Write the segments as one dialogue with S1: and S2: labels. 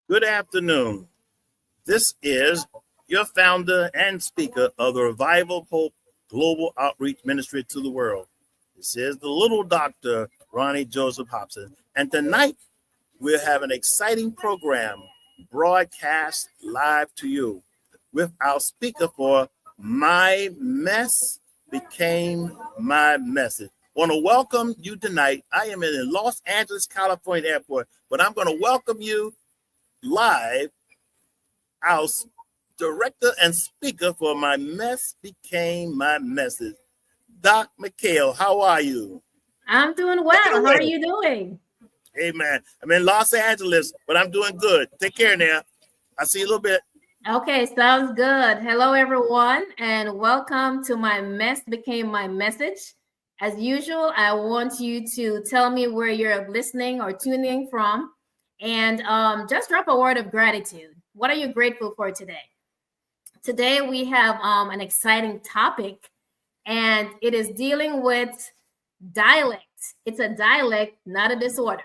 S1: Good afternoon. This is your founder and speaker of the Revival Hope Global Outreach Ministry to the world. This is the little doctor, Ronnie Joseph Hobson. And tonight, we'll have an exciting program broadcast live to you with our speaker for My Mess Became My Message. I want to welcome you tonight. I am in the Los Angeles, California airport, but I'm going to welcome you live, our director and speaker for My Mess Became My Message. Doc McHale, how are you?
S2: I'm doing well. How are you doing?
S1: Hey, man. I'm in Los Angeles, but I'm doing good. Take care now. I'll see you a little bit.
S2: Okay, sounds good. Hello, everyone, and welcome to My Mess Became My Message. As usual, I want you to tell me where you're listening or tuning from, and just drop a word of gratitude. What are you grateful for today? Today, we have an exciting topic, and it is dealing with dialect. It's a dialect, not a disorder.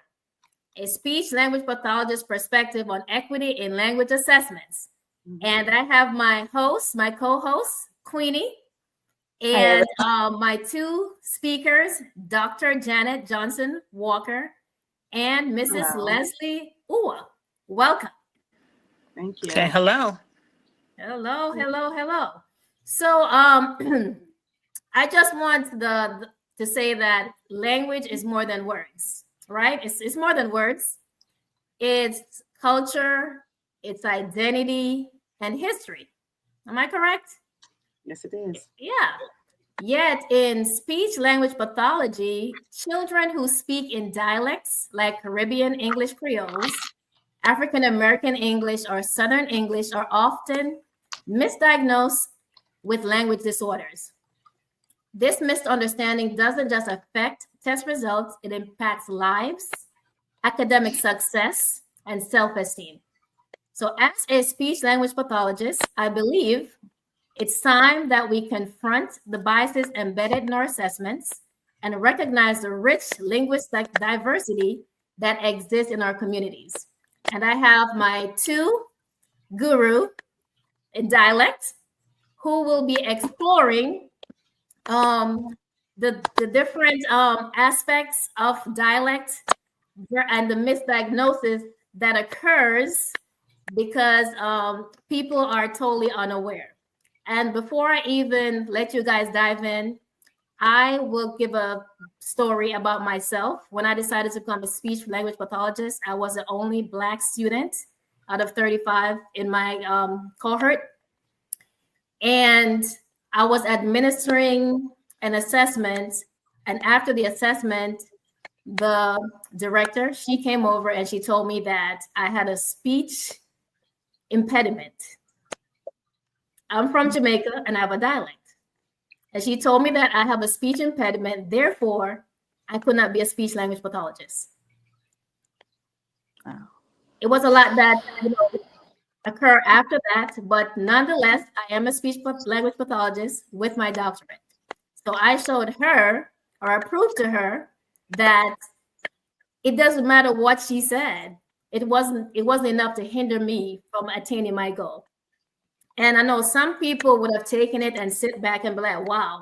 S2: A speech language pathologist perspective on equity in language assessments. And I have my co-host, Queenie, and my two speakers, Dr. Janet Johnson Walker and Mrs. Leslie Uwa. Welcome.
S3: Thank you.
S4: Okay, hello.
S2: Hello. So I just want to say that language is more than words, right? It's more than words. It's culture, it's identity, and history. Am I correct?
S3: Yes, it is.
S2: Yeah. Yet in speech language pathology, children who speak in dialects like Caribbean English Creoles, African American English, or Southern English are often misdiagnosed with language disorders. This misunderstanding doesn't just affect test results, it impacts lives, academic success, and self-esteem. So as a speech language pathologist, I believe it's time that we confront the biases embedded in our assessments and recognize the rich linguistic diversity that exists in our communities. And I have my two guru in dialect who will be exploring the different aspects of dialect and the misdiagnosis that occurs because people are totally unaware. And before I even let you guys dive in, I will give a story about myself. When I decided to become a speech language pathologist, I was the only Black student out of 35 in my cohort. And I was administering an assessment. And after the assessment, the director, she came over and she told me that I had a speech impediment. I'm from Jamaica and I have a dialect. And she told me that I have a speech impediment, therefore, I could not be a speech language pathologist.
S3: Wow.
S2: It was a lot that occurred after that, but nonetheless, I am a speech language pathologist with my doctorate. So I showed her, or I proved to her, that it doesn't matter what she said. It wasn't enough to hinder me from attaining my goal. And I know some people would have taken it and sit back and be like, wow,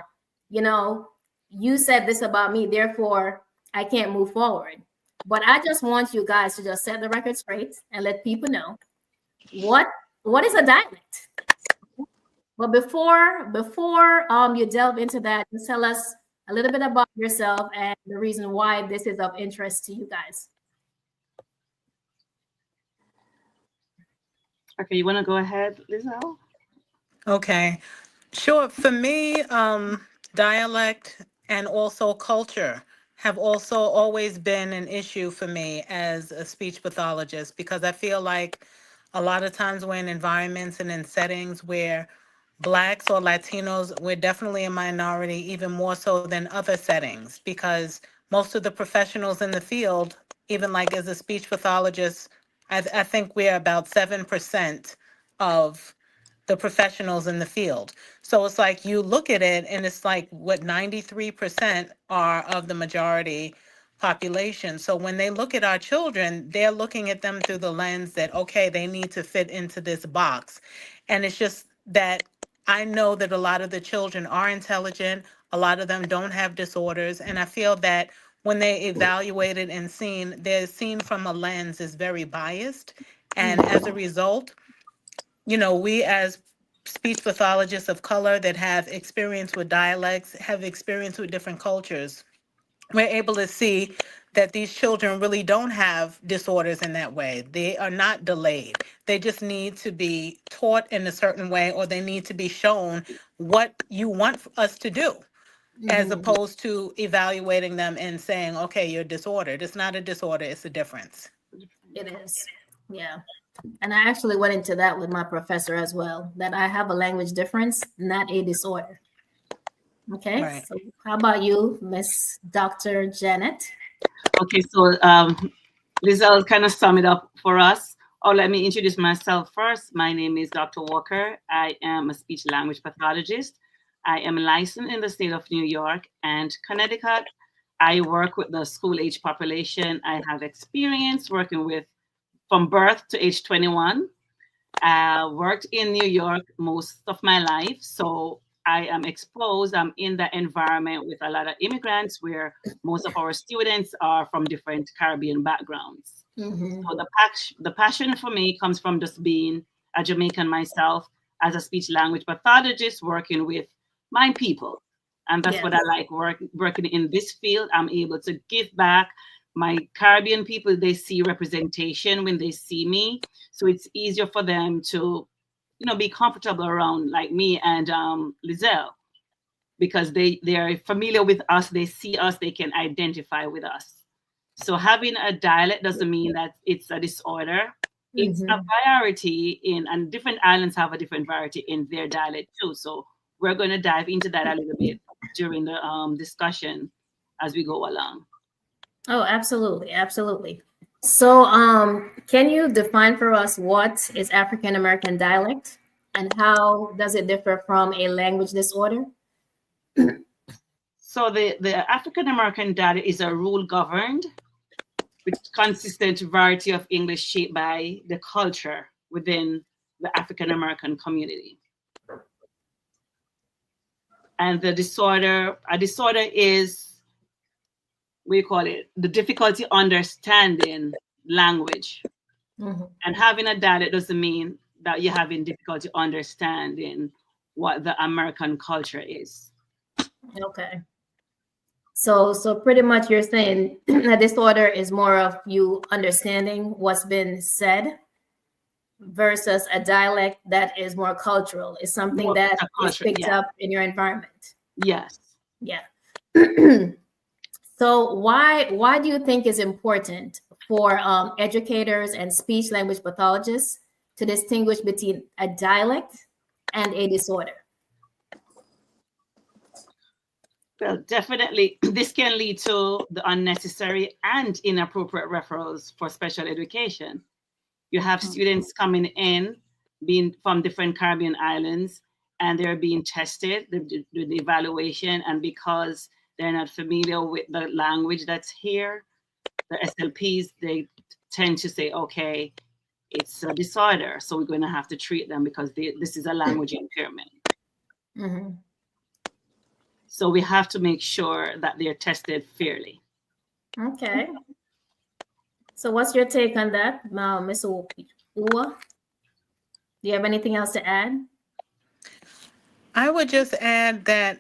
S2: you said this about me, therefore I can't move forward. But I just want you guys to just set the record straight and let people know what is a dialect. But before you delve into that, just tell us a little bit about yourself and the reason why this is of interest to you guys.
S3: Okay, you want to go ahead, Lizelle?
S4: Okay, sure. For me, dialect and also culture have also always been an issue for me as a speech pathologist, because I feel like a lot of times we're in environments and in settings where Blacks or Latinos, we're definitely a minority, even more so than other settings, because most of the professionals in the field, even like as a speech pathologist, I think we're about 7% of the professionals in the field. So it's like you look at it and it's like what 93% are of the majority population. So when they look at our children, they're looking at them through the lens that, okay, they need to fit into this box. And it's just that I know that a lot of the children are intelligent, a lot of them don't have disorders, and I feel that when they evaluated and seen, they're seen from a lens is very biased. And as a result, we as speech pathologists of color that have experience with dialects, have experience with different cultures, we're able to see that these children really don't have disorders in that way. They are not delayed. They just need to be taught in a certain way, or they need to be shown what you want us to do, as opposed to evaluating them and saying, okay, you're disordered. It's not a disorder, it's a difference.
S2: It is. Yeah. And I actually went into that with my professor as well, that I have a language difference, not a disorder. Okay.
S4: Right.
S2: So how about you, Miss Dr. Janet?
S3: Okay, so Lizelle kind of sum it up for us. Oh, let me introduce myself first. My name is Dr. Walker. I am a speech language pathologist. I am licensed in the state of New York and Connecticut. I work with the school age population. I have experience working with from birth to age 21. Worked in New York most of my life. So I am exposed. I'm in the environment with a lot of immigrants where most of our students are from different Caribbean backgrounds. So the passion for me comes from just being a Jamaican myself as a speech language pathologist working with my people. And that's what I like working in this field. I'm able to give back. My Caribbean people, they see representation when they see me. So it's easier for them to, be comfortable around like me and Lizelle, because they are familiar with us. They see us, they can identify with us. So having a dialect doesn't mean that it's a disorder. It's a variety and different islands have a different variety in their dialect too. So we're going to dive into that a little bit during the discussion as we go along.
S2: Oh, absolutely. Absolutely. So can you define for us what is African American dialect and how does it differ from a language disorder?
S3: So the African American dialect is a rule governed with consistent variety of English shaped by the culture within the African American community. And a disorder is, we call it, the difficulty understanding language. And having a dialect doesn't mean that you're having difficulty understanding what the American culture is.
S2: Okay. So pretty much you're saying a disorder is more of you understanding what's been said versus a dialect that is more cultural. It's something
S3: More
S2: that is
S3: culture,
S2: picked
S3: yeah.
S2: up in your environment.
S3: Yes.
S2: Yeah. So why do you think it's important for educators and speech language pathologists to distinguish between a dialect and a disorder?
S3: Well, definitely, this can lead to the unnecessary and inappropriate referrals for special education. You have students coming in, being from different Caribbean islands, and they're being tested, they're doing the evaluation, and because they're not familiar with the language that's here, the SLPs, they tend to say, okay, it's a disorder, so we're going to have to treat them because this is a language impairment. So we have to make sure that they're tested fairly.
S2: Okay. So what's your take on that, Ms. Uwa? Do you have anything else to add?
S4: I would just add that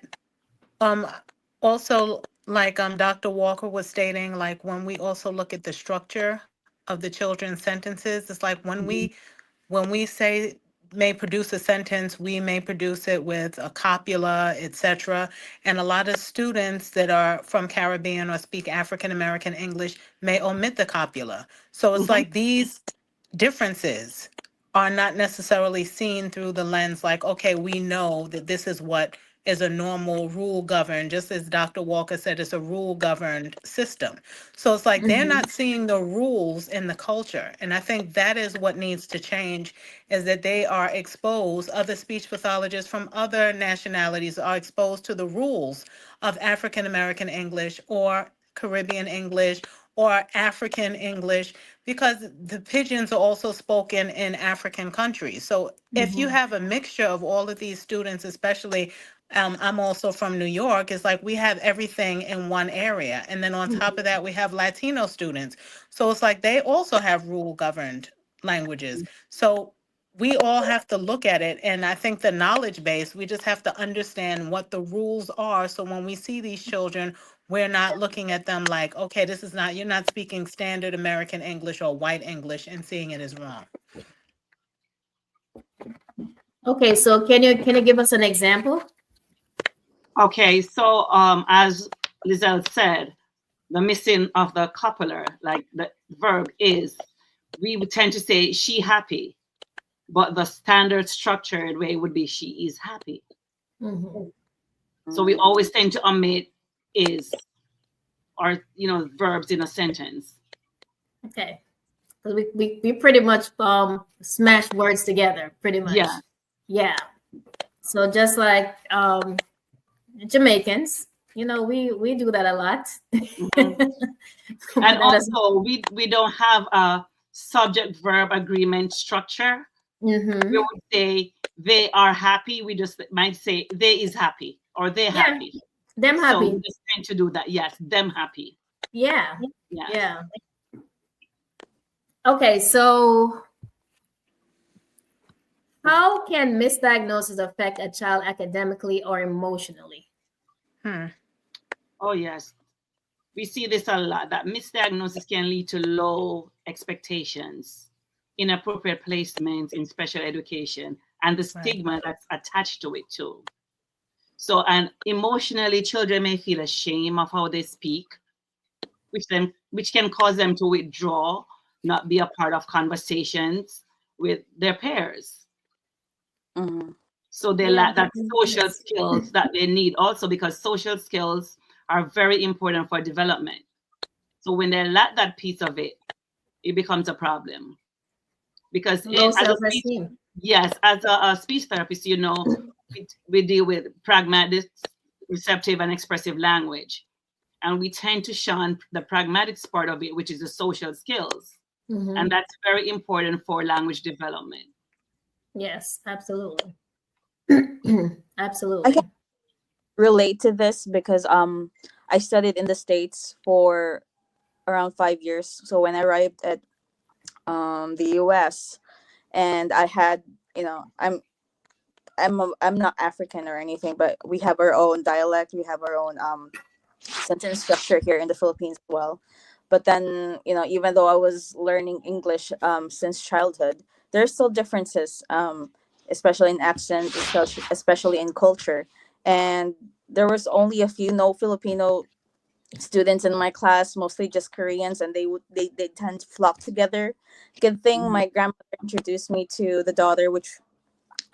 S4: also, like Dr. Walker was stating, like when we also look at the structure of the children's sentences, it's like when we say may produce a sentence, we may produce it with a copula, etc. And a lot of students that are from Caribbean or speak African American English may omit the copula. So it's like these differences are not necessarily seen through the lens like, okay, we know that this is what is a normal rule governed, just as Dr. Walker said, it's a rule governed system. So it's like they're not seeing the rules in the culture. And I think that is what needs to change, is that they are exposed, other speech pathologists from other nationalities are exposed to the rules of African American English or Caribbean English or African English, because the pidgins are also spoken in African countries. So if you have a mixture of all of these students, especially I'm also from New York, it's like we have everything in one area. And then on top of that, we have Latino students. So it's like they also have rule governed languages. So we all have to look at it. And I think the knowledge base, we just have to understand what the rules are. So when we see these children, we're not looking at them like, okay, this is not, you're not speaking standard American English or white English and seeing it as wrong.
S2: Okay, so can you give us an example?
S3: Okay, so as Lizelle said, the missing of the copular, like the verb is, we would tend to say she happy, but the standard structured way would be she is happy. So we always tend to omit is or verbs in a sentence.
S2: Okay, because we pretty much smash words together, pretty much. Yeah. So just like Jamaicans, we do that a lot.
S3: And also we don't have a subject verb agreement structure. We would say they are happy. We just might say they is happy or they happy.
S2: Them happy.
S3: So we just tend to do that. Yes, them happy.
S2: Yeah. Okay, so how can misdiagnosis affect a child academically or emotionally?
S3: Oh, yes. We see this a lot, that misdiagnosis can lead to low expectations, inappropriate placements in special education, and the stigma that's attached to it too. So, and emotionally, children may feel ashamed of how they speak, which can cause them to withdraw, not be a part of conversations with their peers. So they lack that social skills that they need also, because social skills are very important for development. So when they lack that piece of it, it becomes a problem. Because
S2: low self-esteem.
S3: Yes, as a speech therapist, we deal with pragmatic, receptive, and expressive language. And we tend to shun the pragmatics part of it, which is the social skills. And that's very important for language development.
S2: Yes, absolutely.
S5: I can relate to this because I studied in the States for around 5 years. So when I arrived at the US, and I had, I'm not African or anything, but we have our own dialect, we have our own sentence structure here in the Philippines as well. But then, even though I was learning English since childhood, there's still differences, especially in accent, especially in culture. And there was only a few no Filipino students in my class, mostly just Koreans, and they tend to flock together. Good thing my grandmother introduced me to the daughter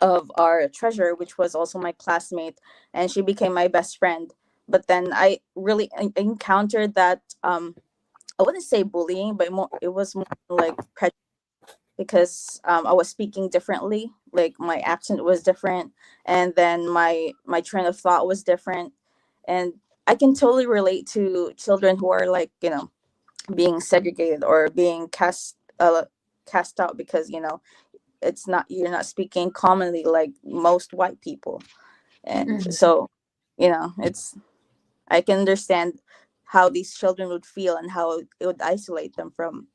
S5: of our treasurer, which was also my classmate, and she became my best friend. But then I really encountered that I wouldn't say bullying, but it was more like prejudice, because I was speaking differently, like my accent was different, and then my train of thought was different. And I can totally relate to children who are like, being segregated or being cast out because, you're not speaking commonly like most white people. And so, I can understand how these children would feel and how it would isolate them from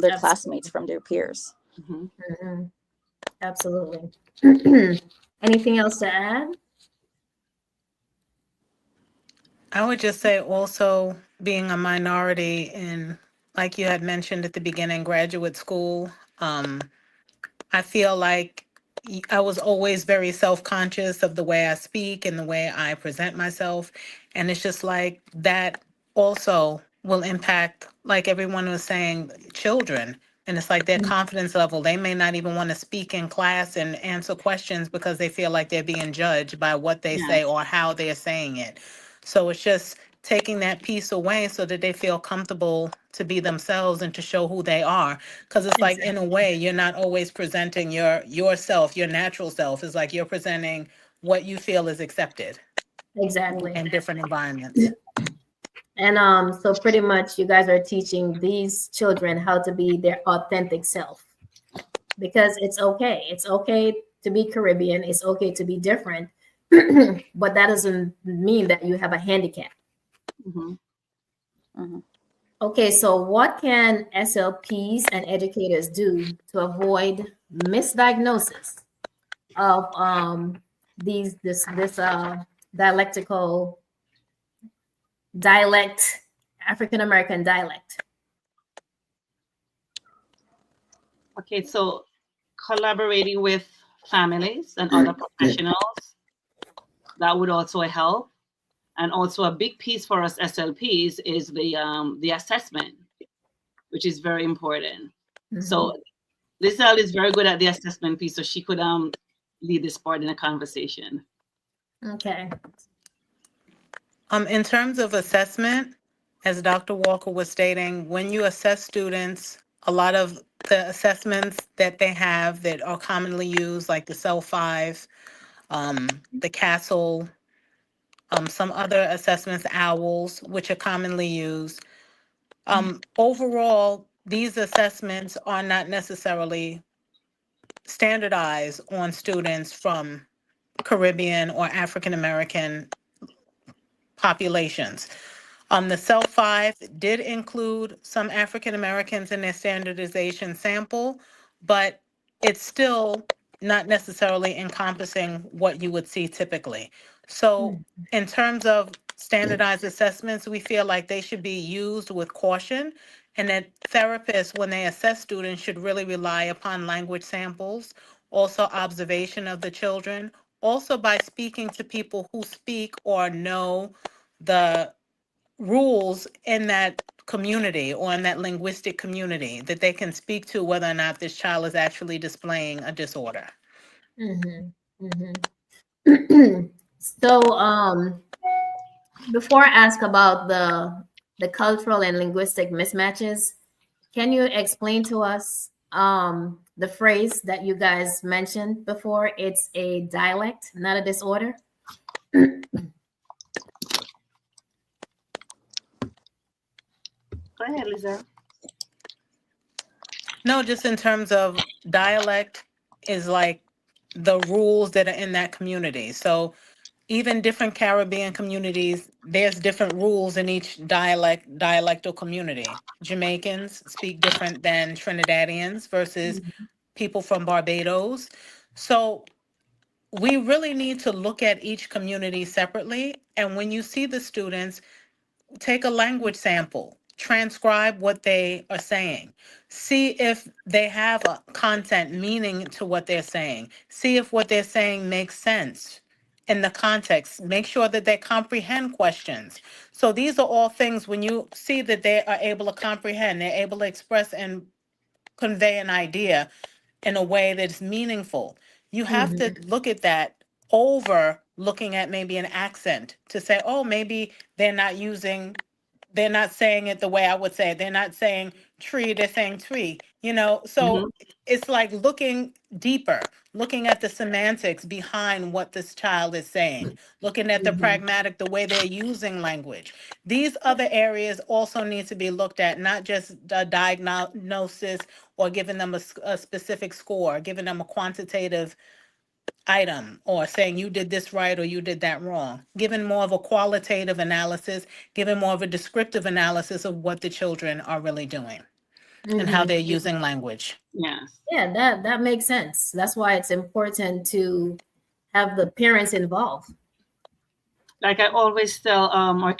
S5: their classmates, from their peers.
S2: Absolutely. Anything else to add?
S4: I would just say also being a minority in, like you had mentioned at the beginning, graduate school, I feel like I was always very self-conscious of the way I speak and the way I present myself. And it's just like that also will impact, like everyone was saying, children. And it's like their confidence level. They may not even want to speak in class and answer questions because they feel like they're being judged by what they say or how they're saying it. So it's just taking that piece away so that they feel comfortable to be themselves and to show who they are. Because it's like, in a way, you're not always presenting yourself, your natural self. It's like you're presenting what you feel is accepted
S2: Exactly.
S4: in different environments.
S2: And so pretty much you guys are teaching these children how to be their authentic self, because it's okay. It's okay to be Caribbean. It's okay to be different, but that doesn't mean that you have a handicap.
S3: Mm-hmm.
S5: Mm-hmm.
S2: Okay, so what can SLPs and educators do to avoid misdiagnosis of this dialectical dialect, African American dialect?
S3: Okay, so collaborating with families and other professionals, that would also help. And also a big piece for us SLPs is the assessment, which is very important. So Lizelle is very good at the assessment piece, so she could lead this part in a conversation.
S2: Okay.
S4: In terms of assessment, as Dr. Walker was stating, when you assess students, a lot of the assessments that they have that are commonly used, like the CEL-5, the CASTLE, some other assessments, OWLs, which are commonly used. Overall, these assessments are not necessarily standardized on students from Caribbean or African American populations. The CEL-5 did include some African Americans in their standardization sample, but it's still not necessarily encompassing what you would see typically. So in terms of standardized assessments, we feel like they should be used with caution, and that therapists, when they assess students, should really rely upon language samples, also observation of the children, also by speaking to people who speak or know the rules in that community or in that linguistic community that they can speak to whether or not this child is actually displaying a disorder.
S2: So before I ask about the cultural and linguistic mismatches, can you explain to us the phrase that you guys mentioned before? It's a dialect, not a disorder.
S3: Go ahead, Lizelle.
S4: No, just in terms of dialect is like the rules that are in that community. So even different Caribbean communities, there's different rules in each dialectal community. Jamaicans speak different than Trinidadians versus people from Barbados. So we really need to look at each community separately. And when you see the students, take a language sample, transcribe what they are saying, see if they have a content meaning to what they're saying, see if what they're saying makes sense in the context, make sure that they comprehend questions. So these are all things when you see that they are able to comprehend, they're able to express and convey an idea in a way that's meaningful. You have to look at that over looking at maybe an accent to say, oh, maybe they're not saying it the way I would say it. They're not saying tree, they're saying tree, So it's like looking deeper, looking at the semantics behind what this child is saying, looking at the pragmatic, the way they're using language. These other areas also need to be looked at, not just a diagnosis or giving them a specific score, giving them a quantitative item or saying you did this right or you did that wrong, giving more of a qualitative analysis, giving more of a descriptive analysis of what the children are really doing and how they're using language.
S3: Yes.
S2: Yeah, that makes sense. That's why it's important to have the parents involved.
S3: Like I always tell my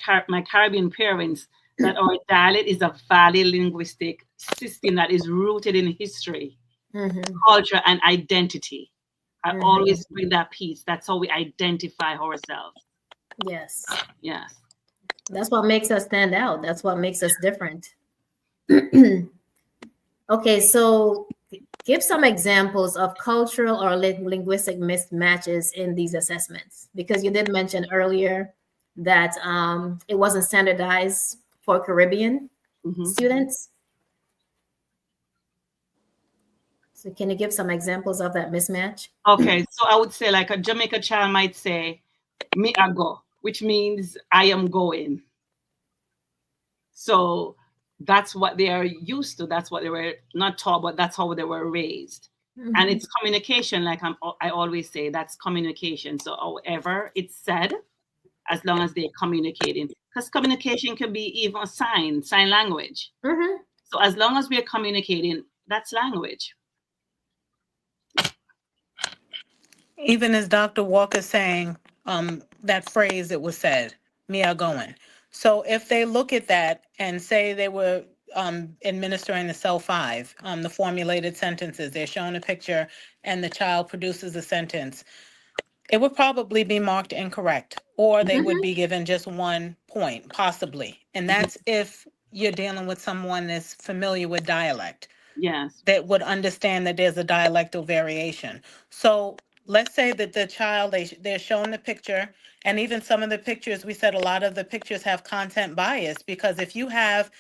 S3: Caribbean parents that our dialect is a valid linguistic system that is rooted in history, culture, and identity. I always bring that piece. That's how we identify ourselves.
S2: Yes.
S3: Yes.
S2: That's what makes us stand out. That's what makes us different. Okay, so give some examples of cultural or linguistic mismatches in these assessments, because you did mention earlier that it wasn't standardized for Caribbean students. So can you give some examples of that mismatch?
S3: Okay, so I would say like a Jamaica child might say, me I go, which means I am going. So that's what they are used to. That's what they were not taught, but that's how they were raised.
S2: Mhm.
S3: And it's communication, like I always say, that's communication. So however it's said, as long as they're communicating, because communication can be even sign language.
S2: Mhm.
S3: So as long as we're communicating, that's language.
S4: Even as Dr. Walker saying, that phrase that was said, "me are going." So if they look at that and say they were administering the cell five, the formulated sentences, they're showing a picture and the child produces a sentence, it would probably be marked incorrect, or they would be given just 1 point, possibly. And that's if you're dealing with someone that's familiar with dialect,
S3: Yes.
S4: that would understand that there's a dialectal variation. So let's say that the child, they're showing the picture, and even some of the pictures, we said a lot of the pictures have content bias, because if you have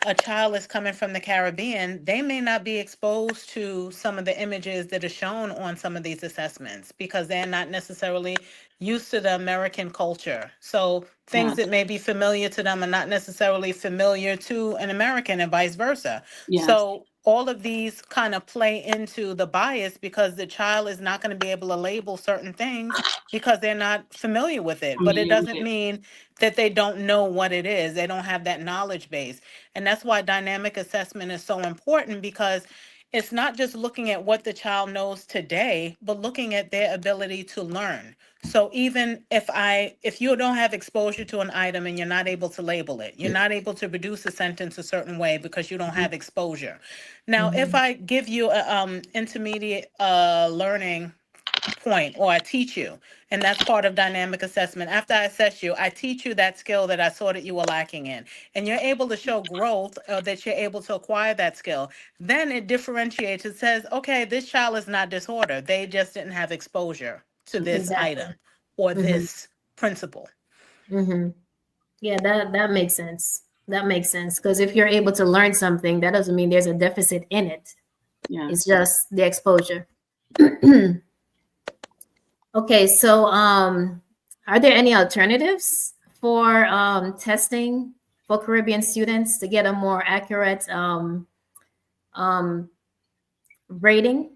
S4: a child that's coming from the Caribbean, they may not be exposed to some of the images that are shown on some of these assessments because they're not necessarily used to the American culture. So things
S3: Yes.
S4: that may be familiar to them are not necessarily familiar to an American, and vice versa.
S3: Yes.
S4: So all of these kind of play into the bias because the child is not going to be able to label certain things because they're not familiar with it. But it doesn't mean that they don't know what it is. They don't have that knowledge base. And that's why dynamic assessment is so important, because it's not just looking at what the child knows today, but looking at their ability to learn. So even if you don't have exposure to an item and you're not able to label it, you're not able to produce a sentence a certain way because you don't have exposure. Now, if I give you a intermediate learning point, or I teach you, and that's part of dynamic assessment. After I assess you, I teach you that skill that I saw that you were lacking in, and you're able to show growth, or that you're able to acquire that skill. Then it differentiates. It says, okay, this child is not disorder. They just didn't have exposure to this
S2: Exactly.
S4: item or
S2: Mhm.
S4: this principle.
S2: Mhm. Yeah, that makes sense. That makes sense, because if you're able to learn something, that doesn't mean there's a deficit in it.
S3: Yeah.
S2: It's just the exposure. Okay, so are there any alternatives for testing for Caribbean students to get a more accurate um, rating?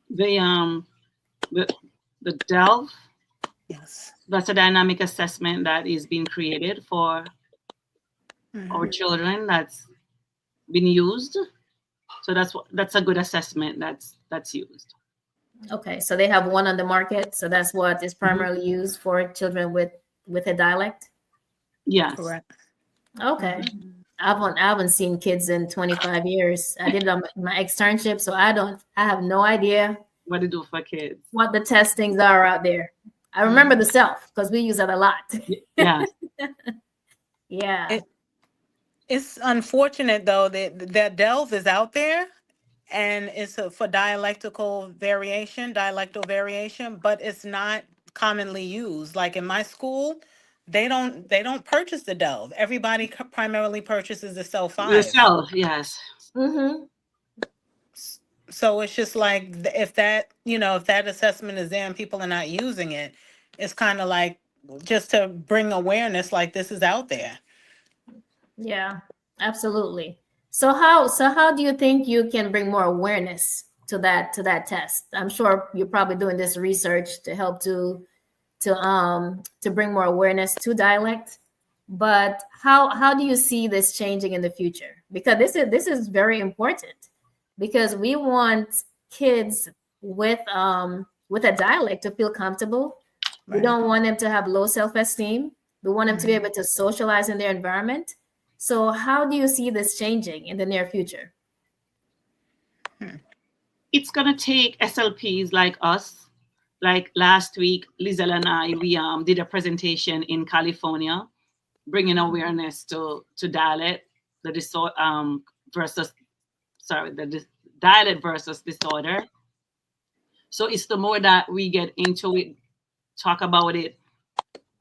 S3: The the DELF,
S4: Yes.
S3: that's a dynamic assessment that is being created for
S4: Mhm.
S3: our children, that's been used. So that's a good assessment that's used.
S2: Okay, so they have one on the market, so that's what is primarily used for children with a dialect.
S3: Yes.
S4: Correct.
S2: Okay. I haven't seen kids in 25 years. I did it on my externship, so I have no idea
S3: What to do for kids.
S2: what the testings are out there. I remember the self because we use it a lot.
S3: Yes.
S2: Yeah.
S4: It's unfortunate though that delve is out there, and it's for dialectal variation, but it's not commonly used. Like in my school, they don't purchase the delve. Everybody primarily purchases the cell 5.
S3: Yourself, yes.
S2: Mm-hmm.
S4: So it's just like if that assessment is there and people are not using it, it's kind of like just to bring awareness, like this is out there.
S2: Yeah, absolutely. So how do you think you can bring more awareness to that test? I'm sure you're probably doing this research to help to bring more awareness to dialect. But how do you see this changing in the future? Because this is very important, because we want kids with a dialect to feel comfortable. We
S4: Right.
S2: don't want them to have low self-esteem. We want them to be able to socialize in their environment. So how do you see this changing in the near future?
S3: It's gonna take SLPs like us. Like last week, Lizelle and I, we did a presentation in California, bringing awareness to dialect, versus the dialect versus disorder. So it's the more that we get into it, talk about it.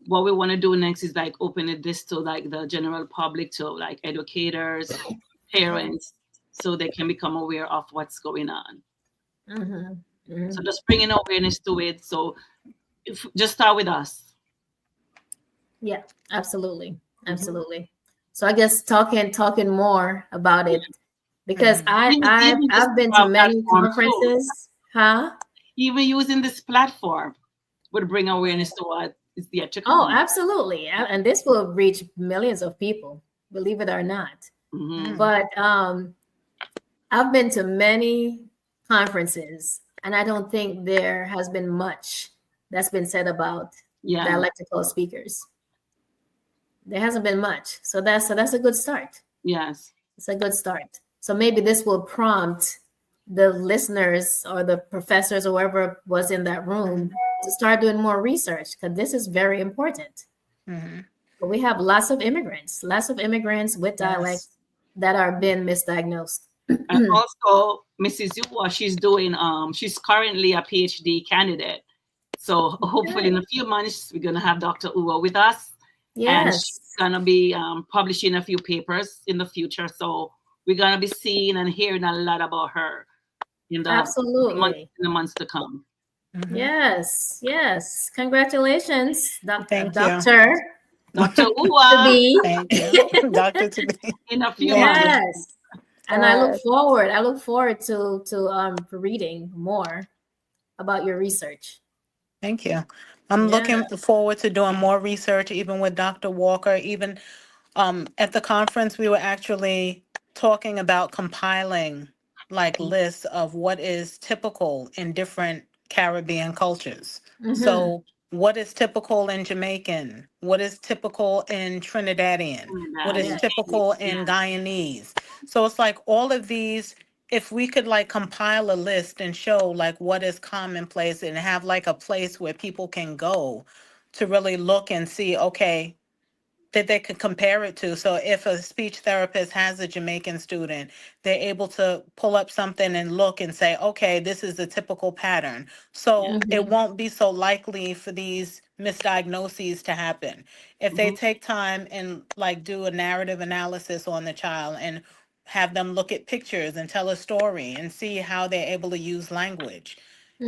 S3: What we want to do next is like open this to like the general public, to like educators, parents, so they can become aware of what's going on.
S2: Mm-hmm.
S3: So just bringing awareness to it. So just start with us.
S2: Yeah, absolutely.
S3: Mhm.
S2: Absolutely. So I guess talking more about it because
S3: Even this
S2: I've been to many
S3: platform too.
S2: conferences. Huh?
S3: Even using this platform would bring awareness to what is yet to
S2: Oh,
S3: come.
S2: absolutely. And this will reach millions of people, believe it or not.
S3: Mhm.
S2: But I've been to many conferences, and I don't think there has been much that's been said about
S3: Yeah.
S2: dialectical speakers. There hasn't been much. So that's a good start.
S3: Yes.
S2: It's a good start. So maybe this will prompt the listeners or the professors or whoever was in that room to start doing more research because this is very important.
S4: Mhm.
S2: But we have lots of immigrants with dialects
S4: Yes.
S2: that are being misdiagnosed.
S3: And also, Mrs. Yua, she's currently a PhD candidate. So hopefully in a few months, we're going to have Dr. Uwa with us. And she's
S2: Yes,
S3: going to be publishing a few papers in the future. So we're going to be seeing and hearing a lot about her in
S2: absolutely.
S3: the months to come.
S4: Mhm.
S2: Yes, yes. Congratulations,
S4: Thank you.
S2: Doctor
S3: Dr.
S2: to
S3: Uwa,
S2: be.
S4: Thank you. Doctor to be.
S3: in a few
S4: Thank
S3: months.
S4: you.
S2: Yes. And
S5: Yes.
S2: I look forward to reading more about your research.
S4: Thank you. I'm
S2: Yeah.
S4: looking forward to doing more research, even with Dr. Walker. Even at the conference, we were actually talking about compiling like lists of what is typical in different Caribbean cultures.
S2: Mm-hmm.
S4: So, what is typical in Jamaican? What is typical in Trinidadian? What is
S2: Yeah.
S4: typical
S3: Yeah.
S4: in Guyanese? So, it's like all of these, if we could like compile a list and show like what is commonplace and have like a place where people can go to really look and see, okay, that they could compare it to. So if a speech therapist has a Jamaican student, they're able to pull up something and look and say, okay, this is a typical pattern. So it
S2: Mm-hmm.
S4: won't be so likely for these misdiagnoses to happen. If they
S3: Mhm.
S4: take time and like do a narrative analysis on the child and have them look at pictures and tell a story and see how they're able to use language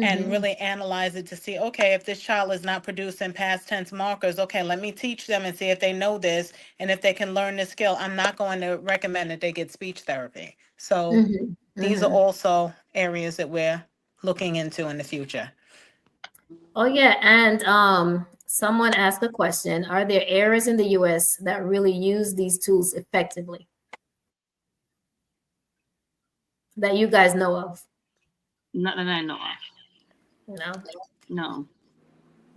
S4: and
S2: Mm-hmm.
S4: really analyze it to see, okay, if this child is not producing past tense markers, okay, let me teach them and see if they know this and if they can learn this skill. I'm not going to recommend that they get speech therapy. So
S2: Mm-hmm.
S4: these are
S2: Mm-hmm.
S4: also areas that we're looking into in the future.
S2: Oh yeah, and someone asked a question: are there areas in the U.S. that really use these tools effectively that you guys know of?
S3: Not that I know of.
S2: No.
S3: No.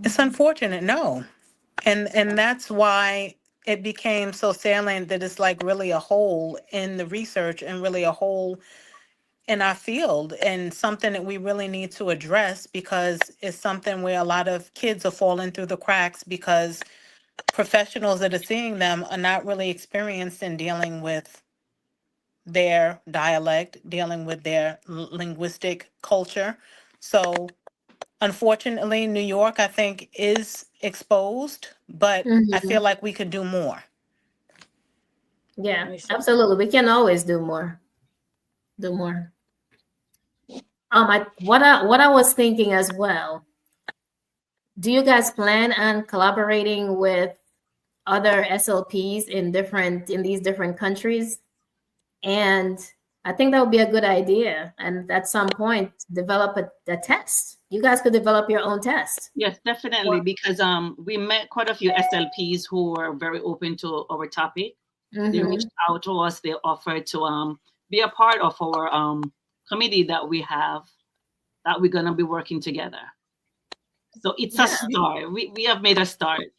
S4: It's unfortunate, no. And that's why it became so salient that it's like really a hole in the research and really a hole in our field and something that we really need to address because it's something where a lot of kids are falling through the cracks because professionals that are seeing them are not really experienced in dealing with their dialect, dealing with their linguistic culture. So unfortunately, New York, I think, is exposed, but I
S2: Mm-hmm.
S4: feel like we could do more.
S2: Yeah,
S5: We should.
S2: absolutely. We can always do more. Do more. What I was thinking as well. Do you guys plan on collaborating with other SLPs in these different countries? And I think that would be a good idea. And at some point, develop a test. You guys could develop your own test.
S3: Yes, definitely.
S2: Or,
S3: Because we met quite a few SLPs who were very open to our topic. They
S2: mm-hmm,
S3: reached out to us. They offered to be a part of our committee that we have that we're gonna be working together. So it's a
S2: yeah.
S3: start. We have made a start.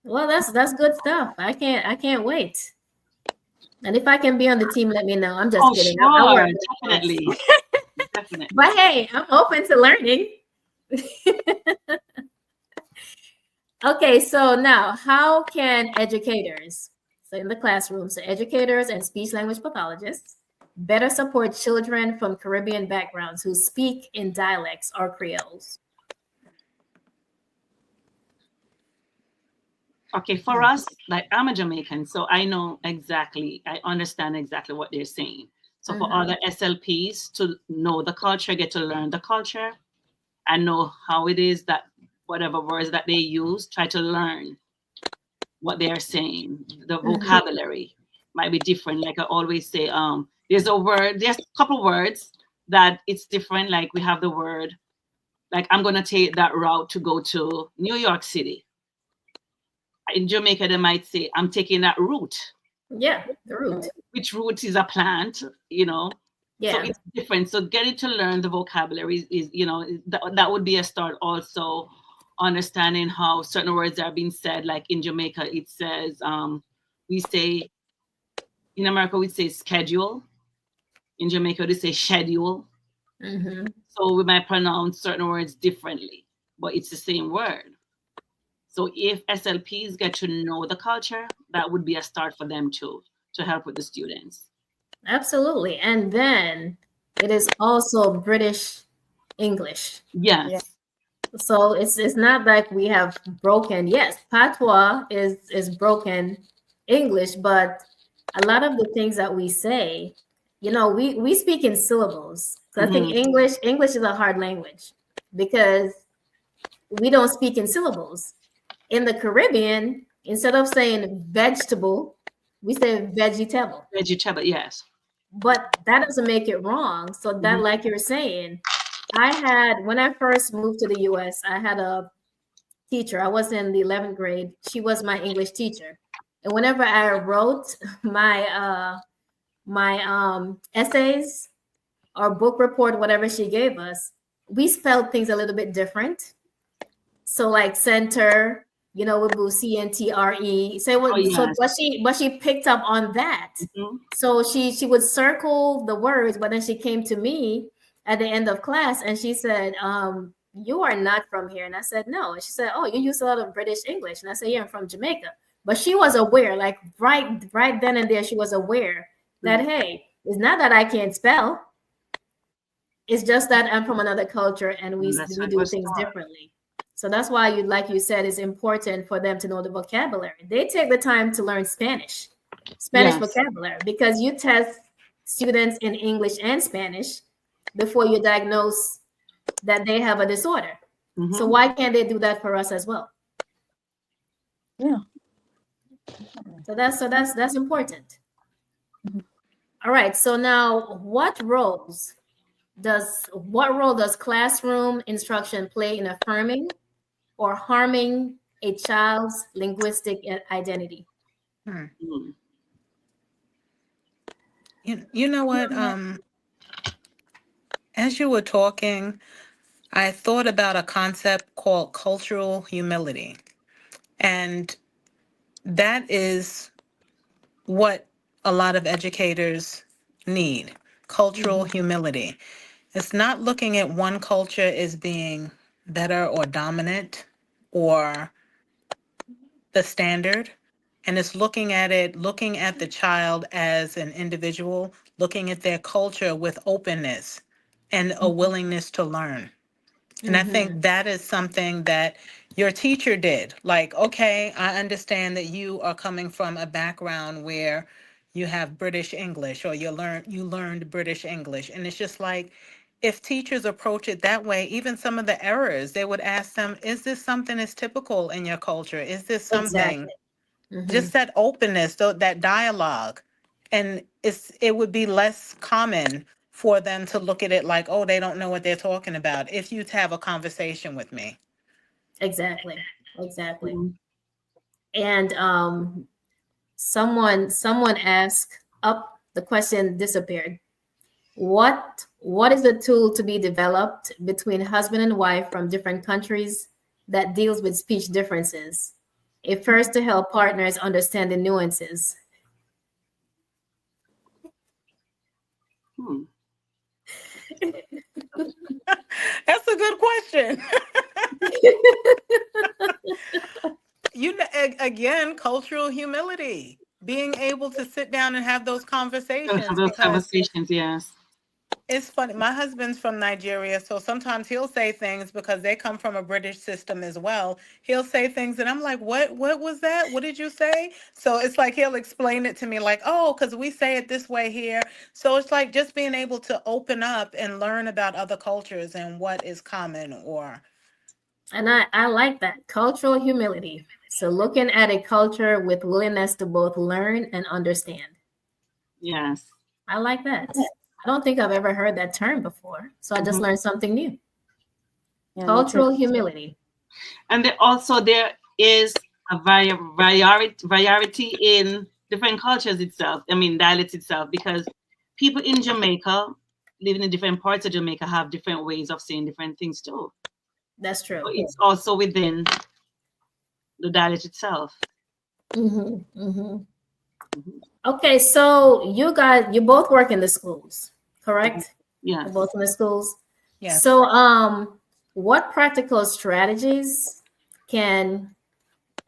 S2: Well, that's good stuff. I can't wait. And if I can be on the team, let me know. I'm just
S3: Oh,
S2: kidding. I
S3: sure,
S2: work with kids.
S3: definitely, definitely.
S2: But hey, I'm open to learning. Okay, so now how can educators, so in the classroom, so educators and speech language pathologists better support children from Caribbean backgrounds who speak in dialects or creoles?
S3: Okay, for us, like I'm a Jamaican, so I know exactly, I understand exactly what they're saying. So for
S2: Mhm.
S3: other SLPs to know the culture, get to learn the culture, and know how it is that whatever words that they use, try to learn what they are saying. The vocabulary might be different. Like I always say, there's a couple words that it's different. Like we have the word, like I'm gonna take that route to go to New York City. In Jamaica, they might say, I'm taking that route.
S2: Yeah, the root.
S3: Which root is a plant, you know? So
S2: Yeah.
S3: it's different. So getting to learn the vocabulary is, you know, that would be a start. Also understanding how certain words are being said. Like in Jamaica, it says, we say, in America, we say schedule. In Jamaica, they say schedule.
S2: Mm-hmm.
S3: So we might pronounce certain words differently, but it's the same word. So if SLPs get to know the culture, that would be a start for them too, to help with the students.
S2: Absolutely. And then it is also British English.
S3: Yes.
S5: Yeah.
S2: So it's not like we have broken. Yes, patois is broken English, but a lot of the things that we say, you know, we speak in syllables. So I think English is a hard language because we don't speak in syllables. In the Caribbean, instead of saying vegetable, we say vegetable.
S3: Vegetable, yes.
S2: But that doesn't make it wrong. So that, like you're saying, when I first moved to the US, I had a teacher. I was in the 11th grade. She was my English teacher. And whenever I wrote my essays or book report, whatever she gave us, we spelled things a little bit different. So like center, you know, with CNTRE. So
S3: yes.
S2: but she picked up on that. So she would circle the words, but then she came to me at the end of class and she said, you are not from here. And I said, no. And she said, oh, you use a lot of British English. And I said, yeah, I'm from Jamaica. But she was aware, like right then and there, she was aware that, hey, it's not that I can't spell. It's just that I'm from another culture and we do things differently. So that's why like you said, it's important for them to know the vocabulary. They take the time to learn Spanish vocabulary, because you test students in English and Spanish before you diagnose that they have a disorder. So why can't they do that for us as well?
S5: Yeah.
S2: So that's important. All right. So now, what role does classroom instruction play in affirming or harming a child's linguistic identity?
S4: You know what? As you were talking, I thought about a concept called cultural humility. And that is what a lot of educators need, cultural humility. It's not looking at one culture as being better or dominant or the standard. And it's looking at the child as an individual, looking at their culture with openness and a willingness to learn. And I think that is something that your teacher did. Like, okay, I understand that you are coming from a background where you have British English or you learned British English. And it's just like, if teachers approach it that way, even some of the errors, they would ask them, is this something that's typical in your culture? Is this something?
S2: Exactly.
S4: Just that openness, that dialogue. And it would be less common for them to look at it like, oh, they don't know what they're talking about, if you have a conversation with me.
S2: Exactly. And someone asked, up the question disappeared. What is the tool to be developed between husband and wife from different countries that deals with speech differences? It first to help partners understand the nuances.
S4: That's a good question. Again, cultural humility, being able to sit down and have those conversations.
S3: Yes.
S4: It's funny. My husband's from Nigeria, so sometimes he'll say things because they come from a British system as well. He'll say things and I'm like, what was that? What did you say? So it's like he'll explain it to me like, oh, because we say it this way here. So it's like just being able to open up and learn about other cultures and what is common.
S2: And I like that, cultural humility. So looking at a culture with willingness to both learn and understand.
S3: Yes.
S2: I like that. I don't think I've ever heard that term before. So I just learned something new.
S5: Yeah, me too.
S2: Cultural humility.
S3: And there is a variety in different cultures itself. I mean, dialects itself, because people in Jamaica, living in different parts of Jamaica, have different ways of saying different things too.
S2: That's true.
S3: So it's also within the dialect itself.
S2: Okay, so you both work in the schools, correct?
S3: Yes.
S2: You're both in the schools.
S4: Yes.
S2: So, what practical strategies can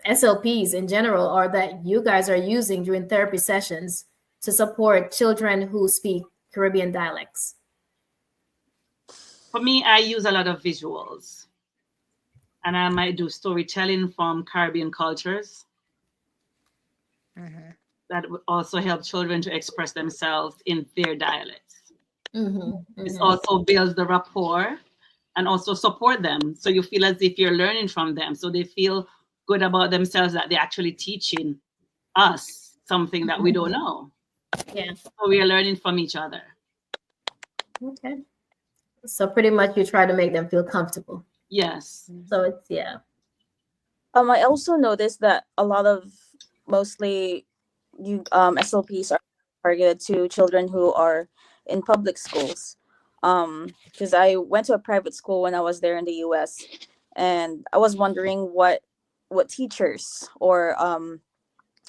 S2: SLPs in general, or that you guys are using during therapy sessions to support children who speak Caribbean dialects?
S3: For me, I use a lot of visuals, and I might do storytelling from Caribbean cultures. That would also help children to express themselves in their dialects. This also builds the rapport and also support them. So you feel as if you're learning from them. So they feel good about themselves, that they're actually teaching us something that we don't know.
S2: Yeah.
S3: So we are learning from each other.
S2: Okay. So pretty much you try to make them feel comfortable.
S3: Yes.
S2: So it's, yeah.
S5: I also noticed that a lot of mostly SLPs are targeted to children who are in public schools. Because I went to a private school when I was there in the U.S. and I was wondering what teachers or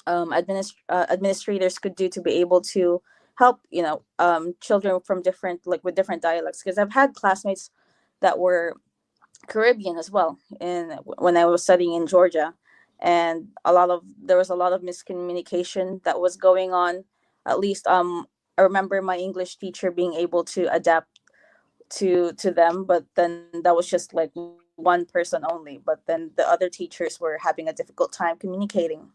S5: administrators could do to be able to help children from with different dialects. Because I've had classmates that were Caribbean as well, and when I was studying in Georgia, and there was a lot of miscommunication that was going on. At least I remember my English teacher being able to adapt to them, but then that was just like one person only. But then the other teachers were having a difficult time communicating.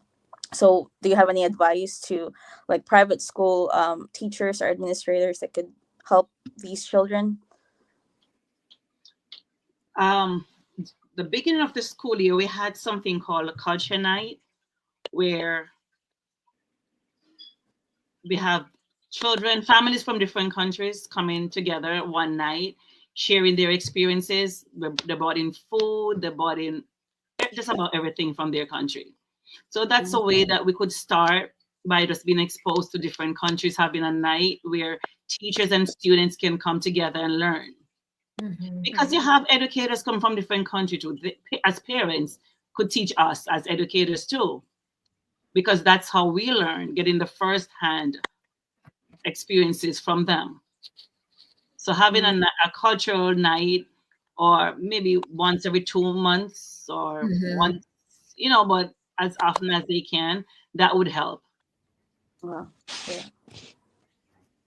S5: So, do you have any advice to like private school teachers or administrators that could help these children?
S3: The beginning of the school year, we had something called a culture night, where we have families from different countries coming together one night, sharing their experiences. They brought in food, they brought in just about everything from their country. So that's a way that we could start, by just being exposed to different countries, having a night where teachers and students can come together and learn. Because you have educators come from different countries too. As parents, could teach us as educators too, because that's how we learn, getting the first-hand experiences from them. So having a cultural night, or maybe once every 2 months, or once, but as often as they can, that would help.
S5: Wow.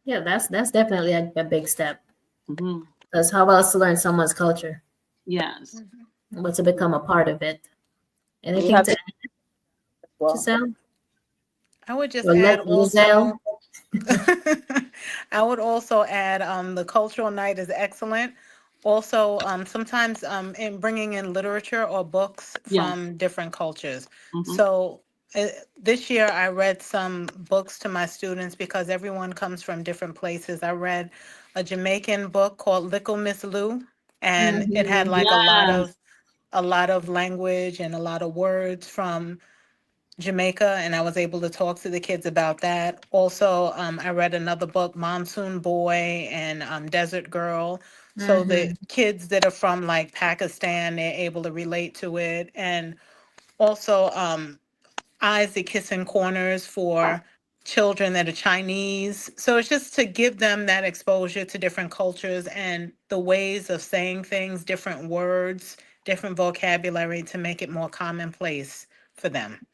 S2: Yeah, that's definitely a big step.
S3: Mm-hmm.
S2: Because how else to learn someone's culture?
S3: Yes.
S2: But to become a part of it. Anything
S5: have
S2: to
S5: to-
S2: add,
S5: Well,
S2: Giselle?
S4: I would just
S2: Or
S4: add
S2: Giselle?
S4: also, I would also add the cultural night is excellent. Also, sometimes in bringing in literature or books
S3: Yeah.
S4: from different cultures.
S3: Mm-hmm.
S4: So this year I read some books to my students because everyone comes from different places. I read a Jamaican book called Little Miss Lou, and it had like
S3: Yes.
S4: a lot of language and a lot of words from Jamaica, and I was able to talk to the kids about that. Also, I read another book, Monsoon Boy and Desert Girl. So the kids that are from like Pakistan, they're able to relate to it. And also Eyes That Kiss in Corners for children that are Chinese. So it's just to give them that exposure to different cultures and the ways of saying things, different words, different vocabulary, to make it more commonplace for them.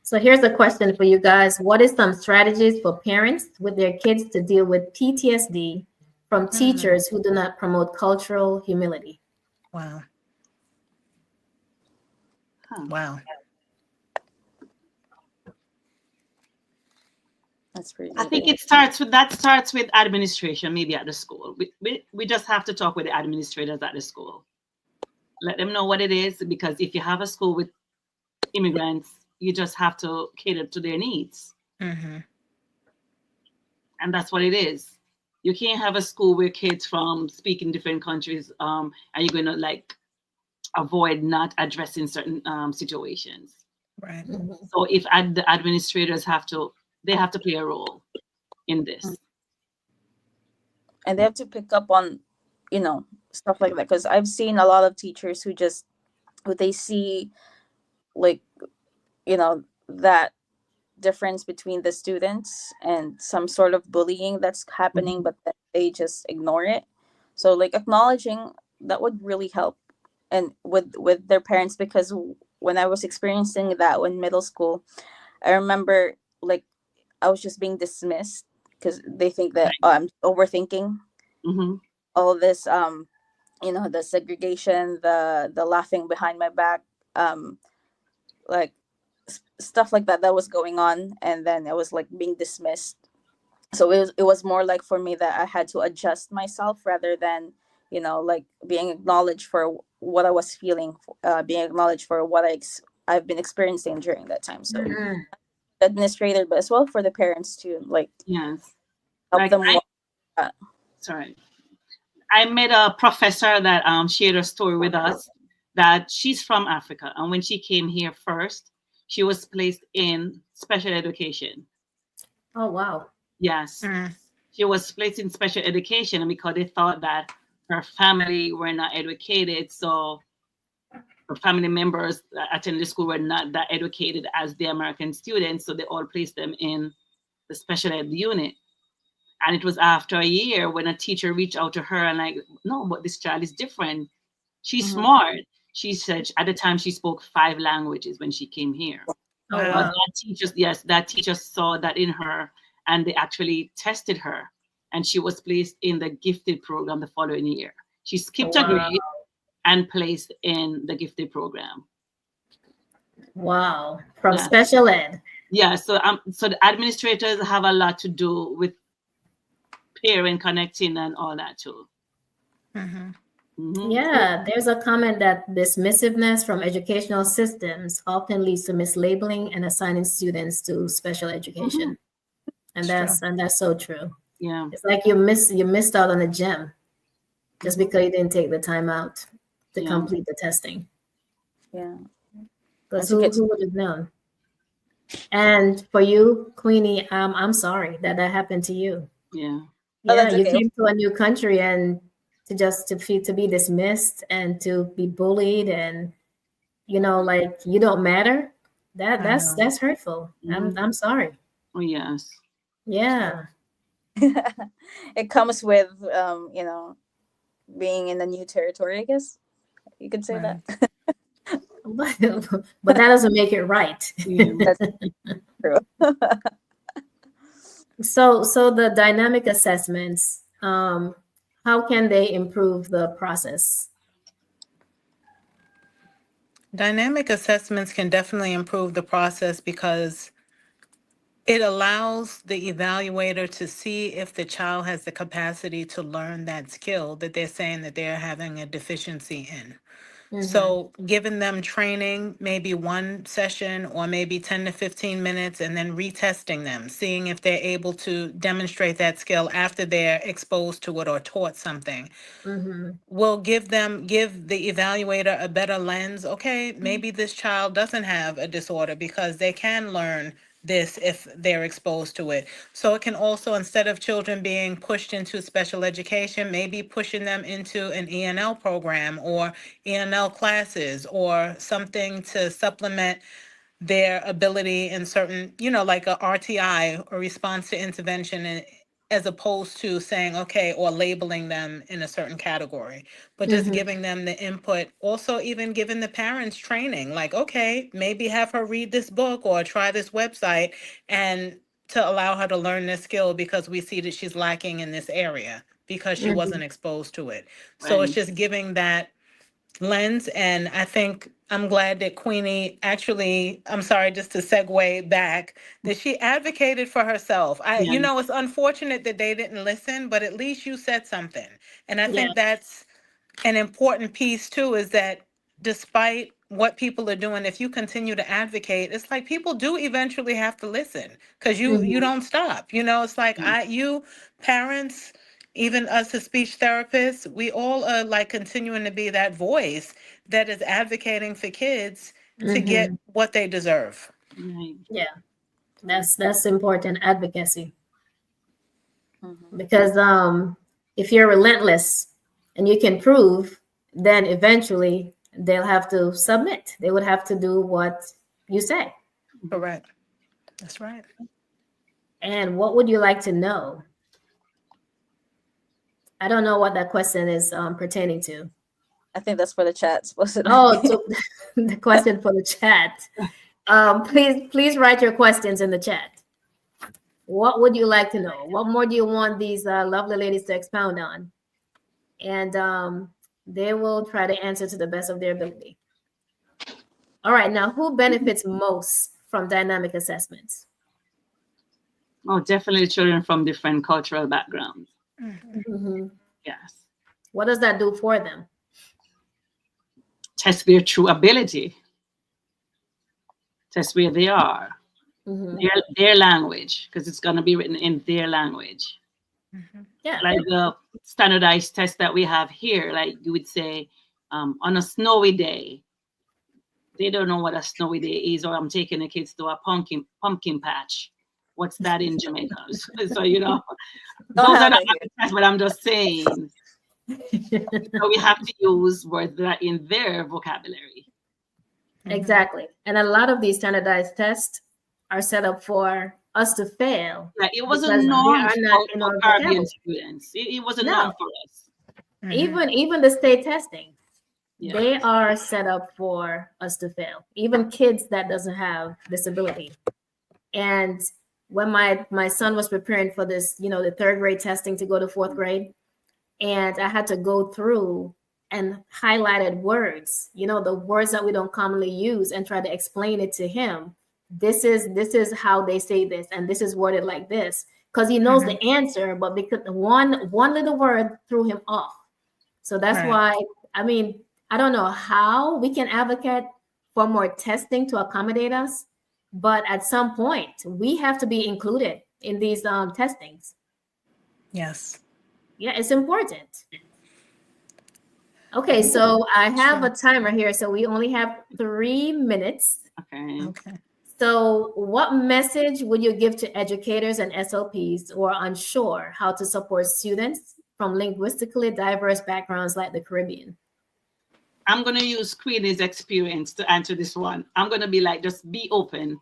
S2: So here's a question for you guys. What is some strategies for parents with their kids to deal with PTSD from teachers who do not promote cultural humility?
S4: Wow.
S3: Huh.
S4: Wow.
S5: that's pretty.
S3: I think it starts with administration, maybe at the school. We just have to talk with the administrators at the school. Let them know what it is, because if you have a school with immigrants, you just have to cater to their needs.
S4: Mm-hmm.
S3: And that's what it is. You can't have a school where kids from speaking different countries, and you're going to like avoid not addressing certain situations.
S4: Right.
S3: So if the administrators they have to play a role in this.
S5: And they have to pick up on, stuff like that, because I've seen a lot of teachers who they see, like, that difference between the students and some sort of bullying that's happening, but then they just ignore it. So like acknowledging that would really help, and with their parents, because when I was experiencing that in middle school, I remember, like, I was just being dismissed because they think that, oh, I'm overthinking
S3: Mm-hmm.
S5: all this, the segregation, the laughing behind my back, like stuff like that was going on, and then I was like being dismissed. So it was more like for me that I had to adjust myself rather than, like being acknowledged for what I was feeling, being acknowledged for what I've been experiencing during that time. So
S2: Mhm.
S5: the administrator, but as well for the parents to like
S3: Yes.
S5: help
S3: Like
S5: them walk.
S3: sorry. I met a professor that shared a story with us that she's from Africa. And when she came here first, she was placed in special education.
S2: Oh, wow.
S3: Yes.
S4: Mm.
S3: She was placed in special education, and because they thought that her family were not educated, so her family members that attended the school were not that educated as the American students, so they all placed them in the special ed unit. And it was after a year when a teacher reached out to her and like, no, but this child is different. She's
S5: Mhm.
S3: smart. She said at the time she spoke 5 languages when she came here.
S2: Oh,
S4: Wow.
S3: But
S2: wow.
S3: that teacher saw that in her, and they actually tested her, and she was placed in the gifted program the following year. She skipped a
S2: Wow.
S3: grade and placed in the gifted program.
S2: Wow. From
S3: Yeah.
S2: special ed.
S3: Yeah. So the administrators have a lot to do with parent connecting and all that too.
S4: Mm-hmm.
S3: Mhm.
S2: Yeah, there's a comment that dismissiveness from educational systems often leads to mislabeling and assigning students to special education. And that's so true.
S3: Yeah.
S2: It's like you missed out on a gem just because you didn't take the time out to
S3: Yeah.
S2: complete the testing.
S5: Yeah.
S2: Because
S5: Once you
S2: who
S5: get
S2: would have known? And for you, Queenie, I'm sorry that happened to you.
S3: Yeah.
S5: Oh,
S2: Yeah,
S5: that's
S2: you
S5: okay.
S2: came to a new country and to be dismissed and to be bullied and like you don't matter.
S4: I know.
S2: That's hurtful. I'm sorry.
S3: Oh yes.
S2: Yeah.
S5: It comes with, being in a new territory, I guess you could say
S4: Right.
S5: that.
S2: But that doesn't make it right.
S3: Yeah.
S5: That's true.
S2: So the dynamic assessments, how can they improve the process?
S4: Dynamic assessments can definitely improve the process because it allows the evaluator to see if the child has the capacity to learn that skill that they're saying that they're having a deficiency in.
S2: Mhm.
S4: So giving them training, maybe one session or maybe 10 to 15 minutes, and then retesting them, seeing if they're able to demonstrate that skill after they're exposed to it or taught something,
S2: Mhm.
S4: will give the evaluator a better lens. Okay, maybe this child doesn't have a disorder because they can learn this if they're exposed to it. So it can also, instead of children being pushed into special education, maybe pushing them into an ENL program or ENL classes or something to supplement their ability in certain, like a RTI or response to intervention, as opposed to saying, okay, or labeling them in a certain category, but just
S2: Mhm.
S4: giving them the input. Also, even giving the parents training, like, okay, maybe have her read this book or try this website and to allow her to learn this skill because we see that she's lacking in this area because she
S2: Mhm.
S4: wasn't exposed to it. So it's
S3: Right.
S4: just giving that lens. And I think I'm glad that Queenie actually, I'm sorry, just to segue back, that she advocated for herself.
S3: Yeah.
S4: It's unfortunate that they didn't listen, but at least you said something. And I
S2: Yeah.
S4: think that's an important piece too, is that despite what people are doing, if you continue to advocate, it's like people do eventually have to listen because you don't stop. It's like you parents, even us as speech therapists, we all are like continuing to be that voice that is advocating for kids to get what they deserve.
S3: Right.
S2: Yeah, that's important advocacy.
S5: Mhm.
S2: Because if you're relentless and you can prove, then eventually they'll have to submit. They would have to do what you say.
S4: Correct. That's right.
S2: And what would you like to know? I don't know what that question is pertaining to.
S5: I think that's for the chat, supposedly.
S2: Oh, so the question for the chat. Please write your questions in the chat. What would you like to know? What more do you want these lovely ladies to expound on? And they will try to answer to the best of their ability. All right, now who benefits most from dynamic assessments?
S3: Oh, definitely children from different cultural backgrounds. Yes.
S2: What does that do for them?
S3: Test their true ability. Test where they are. Their language, because it's going to be written in their language.
S2: Yeah.
S3: Like the standardized test that we have here, like you would say, on a snowy day, they don't know what a snowy day is, or I'm taking the kids to a pumpkin patch. What's that in Jamaica? So those are not tests, but I'm just saying. So we have to use words that are in their vocabulary.
S2: Exactly. And a lot of these standardized tests are set up for us to fail.
S3: Like it was a norm for Caribbean
S2: vocabulary.
S3: students. It was a norm for us.
S2: Even the state testing, they are set up for us to fail. Even kids that doesn't have disability. And when my son was preparing for this, the third grade testing to go to fourth grade, and I had to go through and highlighted words, the words that we don't commonly use, and try to explain it to him. This is how they say this, and this is worded like this, because he knows the answer, but because one little word threw him off. So that's why, I don't know how we can advocate for more testing to accommodate us, but at some point we have to be included in these testings.
S4: Yes.
S2: Yeah, it's important. Okay, so I have a timer here, so we only have 3 minutes.
S3: Okay.
S2: So what message would you give to educators and SLPs who are unsure how to support students from linguistically diverse backgrounds like the Caribbean?
S3: I'm going to use Queenie's experience to answer this one. I'm going to be like, just be open.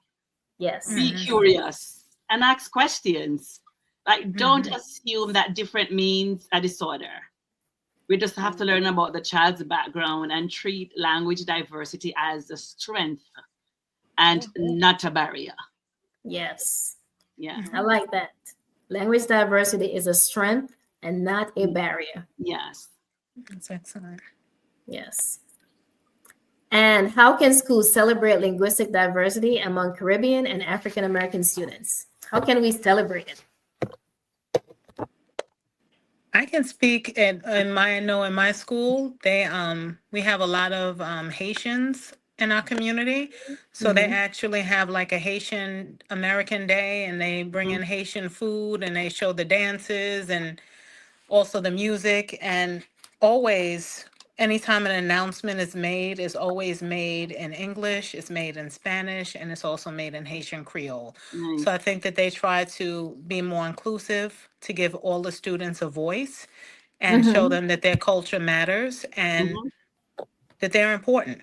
S2: Yes.
S3: Be curious and ask questions. Like, don't assume that different means a disorder. We just have to learn about the child's background and treat language diversity as a strength and not a barrier.
S2: Yes.
S3: Yeah.
S2: I like that. Language diversity is a strength and not a barrier.
S3: Yes.
S4: That's excellent.
S2: Yes. And how can schools celebrate linguistic diversity among Caribbean and African American students? How can we celebrate it?
S4: I can speak in my school, we have a lot of Haitians in our community. So they actually have like a Haitian American Day, and they bring in Haitian food, and they show the dances and also the music. And always, anytime an announcement is made, it's always made in English, it's made in Spanish, and it's also made in Haitian Creole. So I think that they try to be more inclusive, to give all the students a voice and show them that their culture matters and that they're important.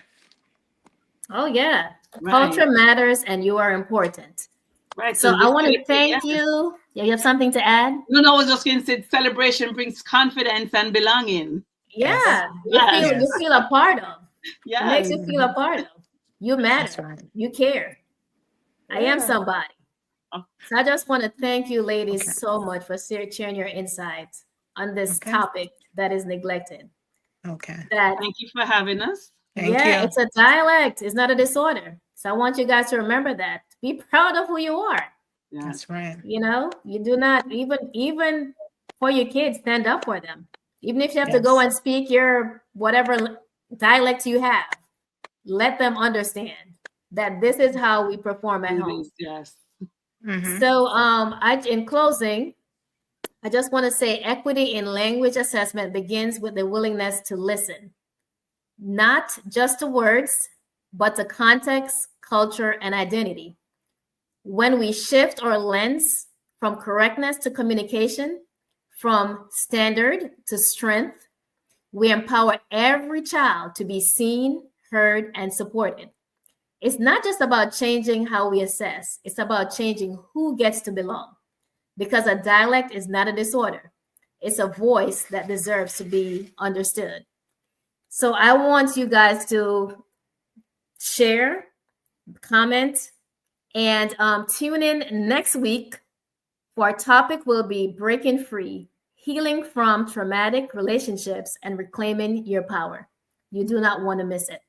S2: Oh, yeah. Culture matters and you are important.
S3: Right.
S2: So I want to thank you. Yeah, you have something to add?
S3: No, I was just going to say celebration brings confidence and belonging.
S2: Yeah. You feel a part of.
S3: Yeah.
S2: It makes you feel a part of. You matter.
S4: Right.
S2: You care. I am somebody. So I just want to thank you, ladies, so much for sharing your insights on this topic that is neglected.
S4: Okay.
S3: Thank you for having us.
S4: Thank you.
S2: It's a dialect. It's not a disorder. So I want you guys to remember that. Be proud of who you are.
S3: Yeah.
S4: That's right.
S2: You do not even for your kids, stand up for them. Even if you have to go and speak your whatever dialect you have, let them understand that this is how we perform at home.
S3: Yes.
S4: Mhm.
S2: So in closing, I just want to say equity in language assessment begins with the willingness to listen, not just to words, but to context, culture, and identity. When we shift our lens from correctness to communication, from standard to strength, we empower every child to be seen, heard, and supported. It's not just about changing how we assess, it's about changing who gets to belong. Because a dialect is not a disorder, it's a voice that deserves to be understood. So I want you guys to share, comment, and tune in next week for our topic will be breaking free, healing from traumatic relationships, and reclaiming your power. You do not want to miss it.